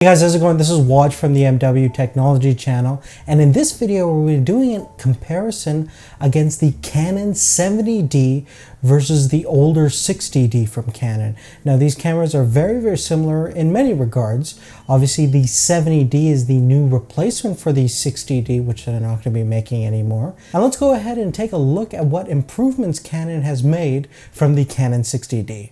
Hey guys, how's it going? This is Waj from the MW Technology channel, and in this video we're doing a comparison against the Canon 70D versus the older 60D from Canon. Now these cameras are very similar in many regards. Obviously the 70D is the new replacement for the 60D, which they're not going to be making anymore. And let's go ahead and take a look at what improvements Canon has made from the Canon 60D.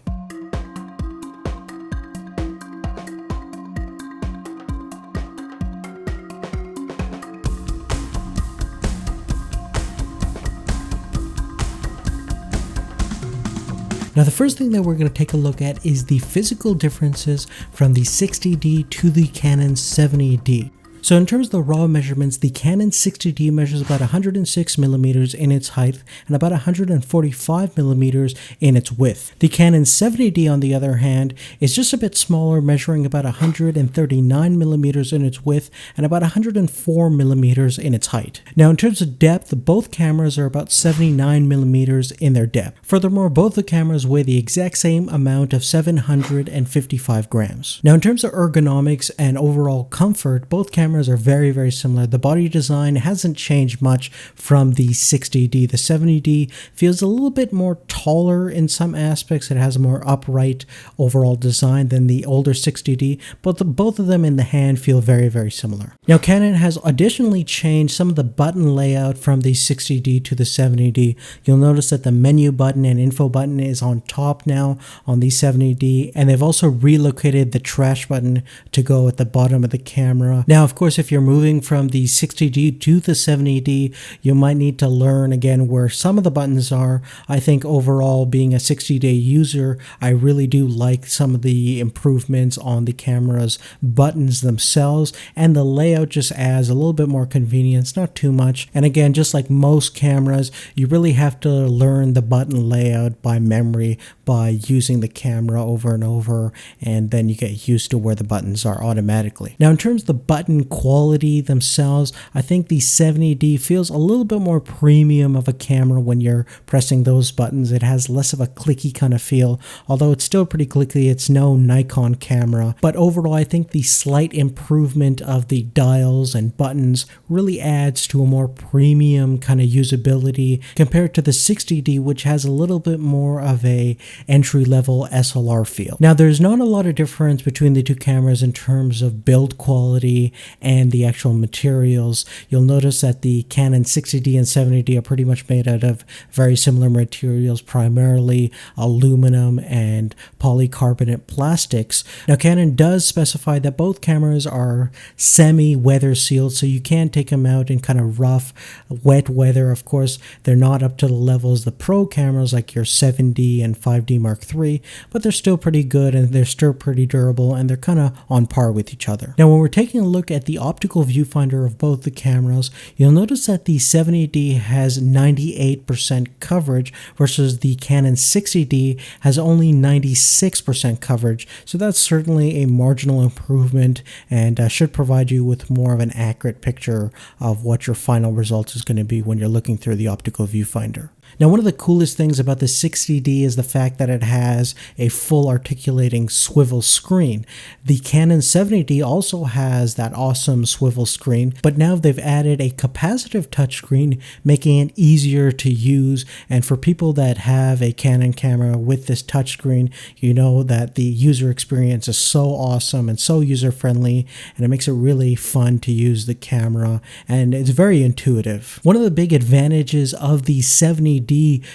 Now the first thing that we're going to take a look at is the physical differences from the 60D to the Canon 70D. So in terms of the raw measurements, the Canon 60D measures about 106 millimeters in its height and about 145 millimeters in its width. The Canon 70D, on the other hand, is just a bit smaller, measuring about 139 millimeters in its width and about 104 millimeters in its height. Now in terms of depth, both cameras are about 79 millimeters in their depth. Furthermore, both the cameras weigh the exact same amount of 755 grams. Now in terms of ergonomics and overall comfort, both cameras are very similar. The body design hasn't changed much from the 60D. The 70D feels a little bit more taller in some aspects. It has a more upright overall design than the older 60D, but both of them in the hand feel very similar. Now Canon has additionally changed some of the button layout from the 60D to the 70D. You'll notice that the menu button and info button is on top now on the 70D, and they've also relocated the trash button to go at the bottom of the camera. Now of course, if you're moving from the 60D to the 70D, you might need to learn again where some of the buttons are. I think overall, being a 60D user, I really do like some of the improvements on the camera's buttons themselves, and the layout just adds a little bit more convenience, not too much. And again, just like most cameras, you really have to learn the button layout by memory by using the camera over and over, and then you get used to where the buttons are automatically. Now in terms of the button quality themselves, I think the 70D feels a little bit more premium of a camera when you're pressing those buttons. It has less of a clicky kind of feel, although it's still pretty clicky. It's no Nikon camera, but overall I think the slight improvement of the dials and buttons really adds to a more premium kind of usability compared to the 60D, which has a little bit more of a entry-level SLR feel. Now there's not a lot of difference between the two cameras in terms of build quality and the actual materials. You'll notice that the Canon 60D and 70D are pretty much made out of very similar materials, primarily aluminum and polycarbonate plastics. Now Canon does specify that both cameras are semi-weather sealed, so you can take them out in kind of rough, wet weather. Of course, they're not up to the levels the pro cameras like your 7D and 5D Mark III, but they're still pretty good and they're still pretty durable, and they're kind of on par with each other. Now when we're taking a look at the optical viewfinder of both the cameras, you'll notice that the 70D has 98% coverage versus the Canon 60D has only 96% coverage. So that's certainly a marginal improvement and should provide you with more of an accurate picture of what your final result is going to be when you're looking through the optical viewfinder. Now one of the coolest things about the 60D is the fact that it has a full articulating swivel screen. The Canon 70D also has that awesome swivel screen, but now they've added a capacitive touchscreen, making it easier to use. And for people that have a Canon camera with this touchscreen, you know that the user experience is so awesome and so user-friendly, and it makes it really fun to use the camera, and it's very intuitive. One of the big advantages of the 70D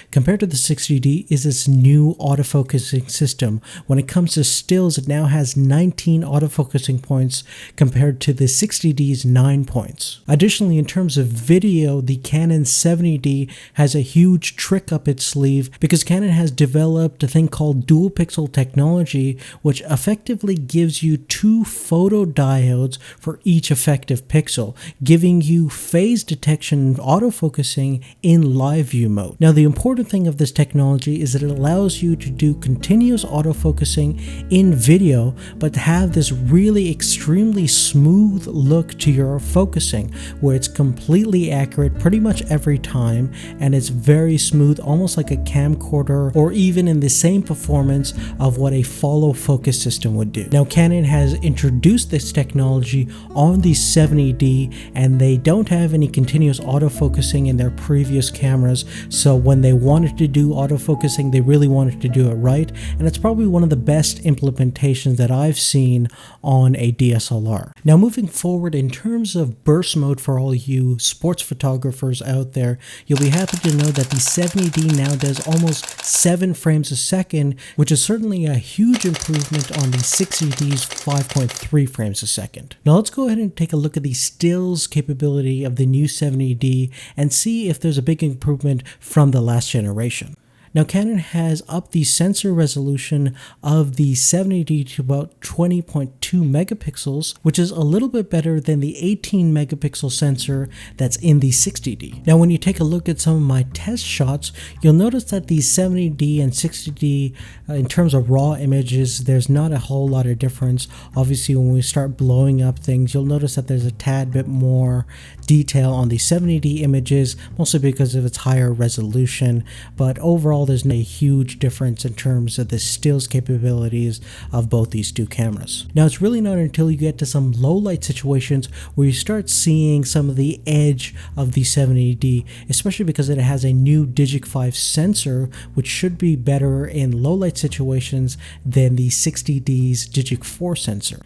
compared to the 60D is its new autofocusing system. When it comes to stills, it now has 19 autofocusing points compared to the 60D's 9 points. Additionally, in terms of video, the Canon 70D has a huge trick up its sleeve because Canon has developed a thing called dual pixel technology, which effectively gives you 2 photodiodes for each effective pixel, giving you phase detection and autofocusing in live view mode. mode. Now, the important thing of this technology is that it allows you to do continuous autofocusing in video, but to have this really extremely smooth look to your focusing, where it's completely accurate pretty much every time, and it's very smooth, almost like a camcorder, or even in the same performance of what a follow focus system would do. Now, Canon has introduced this technology on the 70D, and they don't have any continuous autofocusing in their previous cameras, so when they wanted to do autofocusing, they really wanted to do it right, and it's probably one of the best implementations that I've seen on a DSLR. Now, moving forward, in terms of burst mode for all you sports photographers out there, you'll be happy to know that the 70D now does almost 7 frames a second, which is certainly a huge improvement on the 60D's 5.3 frames a second. Now let's go ahead and take a look at the stills capability of the new 70D and see if there's a big improvement from the last generation. Now, Canon has upped the sensor resolution of the 70D to about 20.2 megapixels, which is a little bit better than the 18 megapixel sensor that's in the 60D. Now, when you take a look at some of my test shots, you'll notice that the 70D and 60D, in terms of raw images, there's not a whole lot of difference. Obviously, when we start blowing up things, you'll notice that there's a tad bit more detail on the 70D images, mostly because of its higher resolution, but overall there's no huge difference in terms of the stills capabilities of both these two cameras. Now, it's really not until you get to some low light situations where you start seeing some of the edge of the 70D, especially because it has a new Digic 5 sensor, which should be better in low light situations than the 60D's Digic 4 sensor.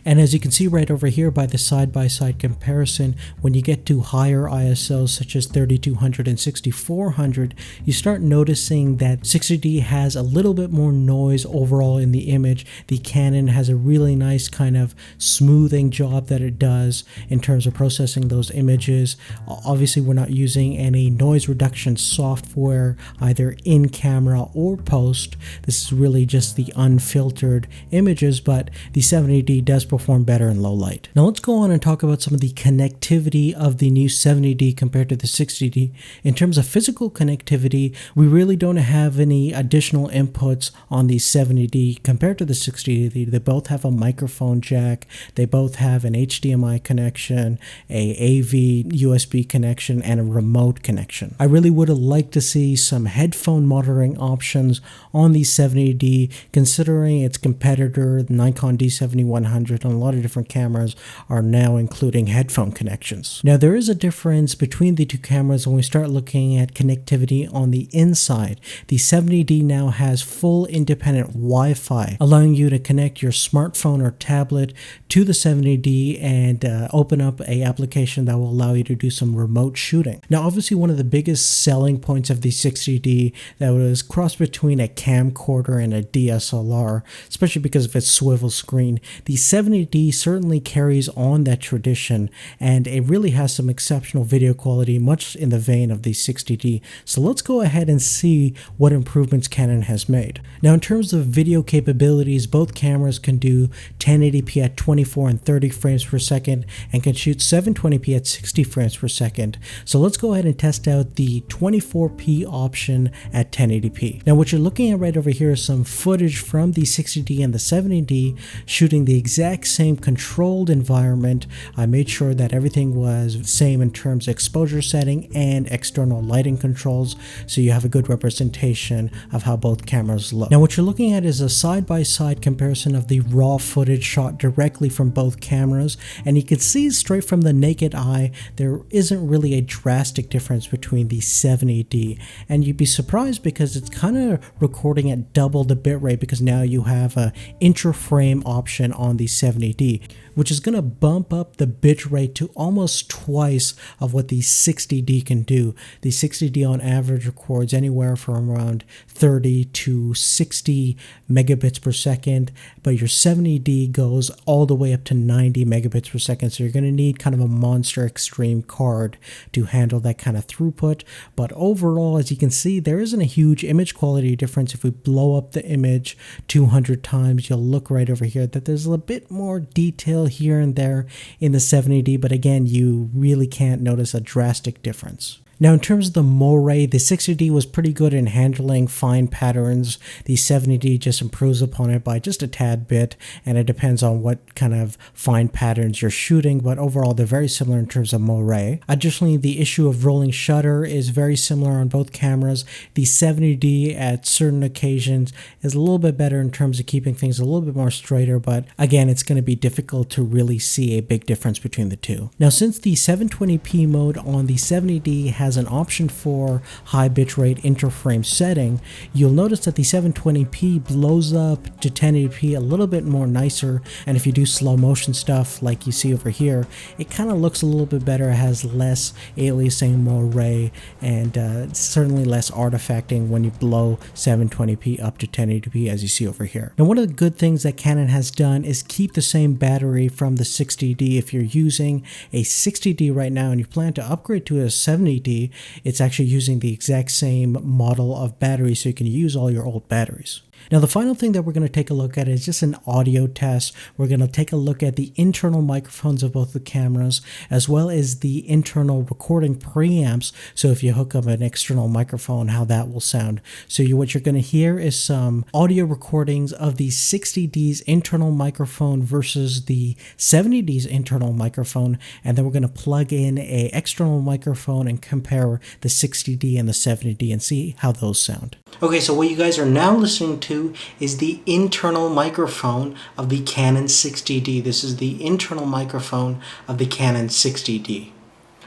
And as you can see right over here by the side-by-side comparison, when you get to higher ISOs such as 3200 and 6400, you start noticing that 60D has a little bit more noise overall in the image. The Canon has a really nice kind of smoothing job that it does in terms of processing those images. Obviously, we're not using any noise reduction software either in camera or post. This is really just the unfiltered images, but the 70D does perform better in low light. Now let's go on and talk about some of the connectivity of the new 70D compared to the 60D. In terms of physical connectivity, we really don't have any additional inputs on the 70D compared to the 60D. They both have a microphone jack, they both have an HDMI connection, a AV USB connection, and a remote connection. I really would have liked to see some headphone monitoring options on the 70D, considering its competitor, the Nikon D7100, and a lot of different cameras are now including headphone connections. Now, there is a difference between the two cameras when we start looking at connectivity on the inside. The 70D now has full independent Wi-Fi, allowing you to connect your smartphone or tablet to the 70D and open up an application that will allow you to do some remote shooting. Now, obviously, one of the biggest selling points of the 60D that was crossed between a camcorder and a DSLR, especially because of its swivel screen, the 70D certainly carries on that tradition, and it really has some exceptional video quality, much in the vein of the 60D. So let's go ahead and see what improvements Canon has made. Now, in terms of video capabilities, both cameras can do 1080p at 24 and 30 frames per second and can shoot 720p at 60 frames per second. So let's go ahead and test out the 24p option at 1080p. Now, what you're looking at right over here is some footage from the 60D and the 70D shooting the exact same controlled environment. I made sure that everything was same in terms of exposure setting and external lighting controls, so you have a good representation of how both cameras look. Now, what you're looking at is a side-by-side comparison of the raw footage shot directly from both cameras, and you can see straight from the naked eye there isn't really a drastic difference between the 70D, and you'd be surprised because it's kind of recording at double the bitrate, because now you have a intra-frame option on the 70D 70D, which is going to bump up the bitrate to almost twice of what the 60D can do. The 60D on average records anywhere from around 30 to 60 megabits per second, but your 70D goes all the way up to 90 megabits per second, so you're going to need kind of a monster extreme card to handle that kind of throughput. But overall, as you can see, there isn't a huge image quality difference. If we blow up the image 200 times, you'll look right over here that there's a bit more detail here and there in the 70D, but again, you really can't notice a drastic difference. Now, in terms of the moire, the 60D was pretty good in handling fine patterns. The 70D just improves upon it by just a tad bit, and it depends on what kind of fine patterns you're shooting, but overall they're very similar in terms of moire. Additionally, the issue of rolling shutter is very similar on both cameras. The 70D at certain occasions is a little bit better in terms of keeping things a little bit more straighter, but again, it's going to be difficult to really see a big difference between the two. Now, since the 720p mode on the 70D has an option for high bitrate interframe setting, you'll notice that the 720p blows up to 1080p a little bit more nicer, and if you do slow motion stuff like you see over here, it kind of looks a little bit better. It has less aliasing, moire, and certainly less artifacting when you blow 720p up to 1080p, as you see over here. Now, one of the good things that Canon has done is keep the same battery from the 60D. If you're using a 60D right now and you plan to upgrade to a 70D, it's actually using the exact same model of battery, so you can use all your old batteries. Now, the final thing that we're going to take a look at is just an audio test. We're going to take a look at the internal microphones of both the cameras, as well as the internal recording preamps. So if you hook up an external microphone, how that will sound. So what you're going to hear is some audio recordings of the 60D's internal microphone versus the 70D's internal microphone. And then we're going to plug in an external microphone and compare the 60D and the 70D and see how those sound. Okay, so what you guys are now listening to is the internal microphone of the Canon 60D. This is the internal microphone of the Canon 60D.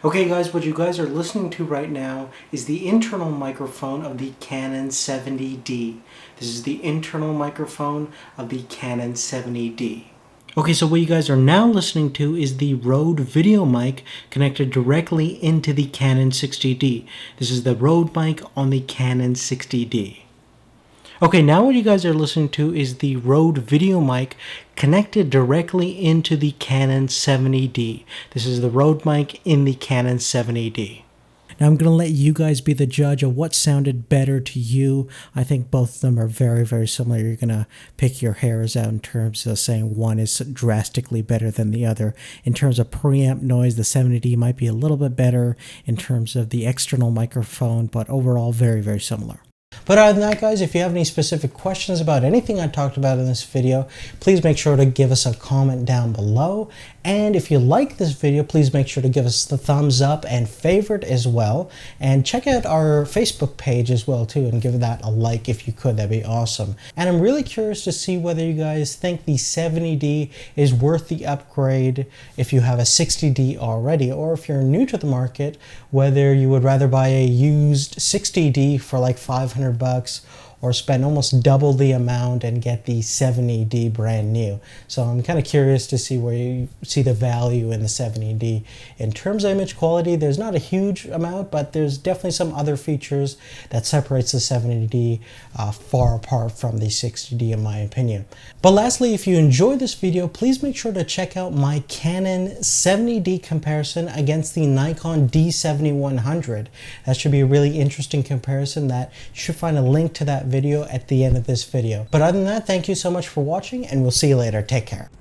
Okay guys, what you guys are listening to right now is the internal microphone of the Canon 70D. This is the internal microphone of the Canon 70D. Okay, so what you guys are now listening to is the Rode video mic connected directly into the Canon 60D. This is the Rode mic on the Canon 60D. Okay, now what you guys are listening to is the Rode video mic connected directly into the Canon 70D. This is the Rode mic in the Canon 70D. Now I'm going to let you guys be the judge of what sounded better to you. I think both of them are very, very similar. You're going to pick your hairs out in terms of saying one is drastically better than the other. In terms of preamp noise, the 70D might be a little bit better in terms of the external microphone, but overall very, very similar. But other than that, guys, if you have any specific questions about anything I talked about in this video, please make sure to give us a comment down below. And if you like this video, please make sure to give us the thumbs up and favorite as well. And check out our Facebook page as well too, and give that a like if you could. That'd be awesome. And I'm really curious to see whether you guys think the 70D is worth the upgrade if you have a 60D already, or if you're new to the market, whether you would rather buy a used 60D for like $500 or spend almost double the amount and get the 70D brand new. So I'm kind of curious to see where you see the value in the 70D. In terms of image quality, there's not a huge amount, but there's definitely some other features that separates the 70D far apart from the 60D in my opinion. But lastly, if you enjoyed this video, please make sure to check out my Canon 70D comparison against the Nikon D7100. That should be a really interesting comparison. That you should find a link to that video at the end of this video. But other than that, thank you so much for watching, and we'll see you later. Take care.